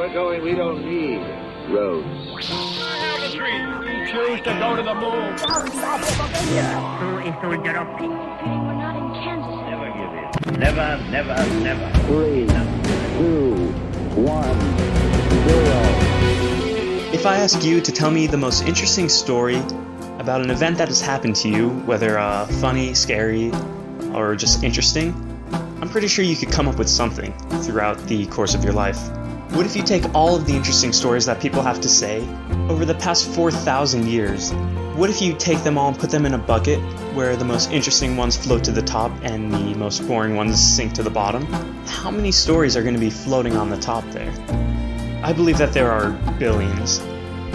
we're going, we don't need roads. I have a dream. We choose to go to the moon. Esto interrupting. We're not in Kansas. Never give in. Never, never, never. 3, 2, 1, 0. If I ask you to tell me the most interesting story about an event that has happened to you, whether funny, scary, or just interesting, I'm pretty sure you could come up with something throughout the course of your life. What if you take all of the interesting stories that people have to say over the past 4,000 years? What if you take them all and put them in a bucket where the most interesting ones float to the top and the most boring ones sink to the bottom? How many stories are going to be floating on the top there? I believe that there are billions.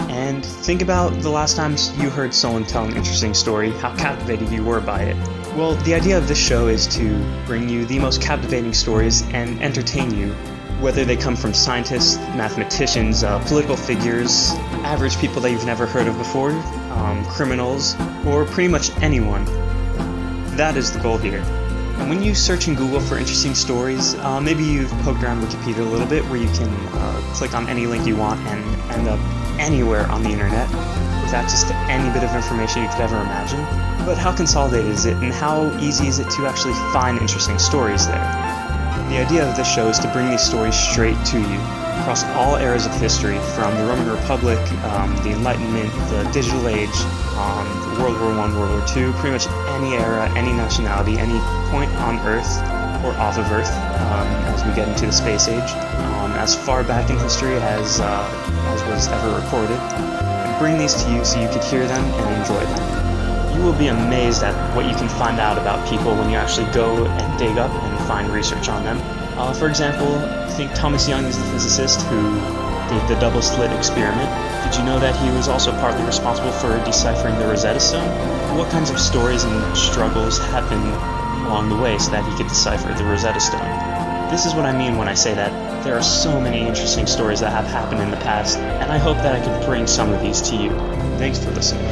And think about the last time you heard someone tell an interesting story, how captivated you were by it. Well, the idea of this show is to bring you the most captivating stories and entertain you, whether they come from scientists, mathematicians, political figures, average people that you've never heard of before, criminals, or pretty much anyone. That is the goal here. And when you search in Google for interesting stories, maybe you've poked around Wikipedia a little bit where you can click on any link you want and end up anywhere on the internet with access to any bit of information you could ever imagine. But how consolidated is it, and how easy is it to actually find interesting stories there? The idea of this show is to bring these stories straight to you across all eras of history, from the Roman Republic, the Enlightenment, the digital age, World War I, World War II, pretty much any era, any nationality, any point on Earth or off of Earth, as we get into the space age, as far back in history as was ever recorded, and bring these to you so you could hear them and enjoy them. You will be amazed at what you can find out about people when you actually go and dig up and find research on them. For example, I think Thomas Young is the physicist who did the double slit experiment. Did you know that he was also partly responsible for deciphering the Rosetta Stone? What kinds of stories and struggles happened along the way so that he could decipher the Rosetta Stone? This is what I mean when I say that there are so many interesting stories that have happened in the past, and I hope that I can bring some of these to you. Thanks for listening.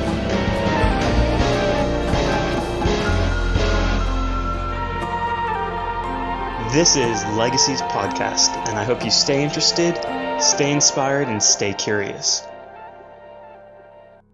This is Legacies Podcast, and I hope you stay interested, stay inspired, and stay curious.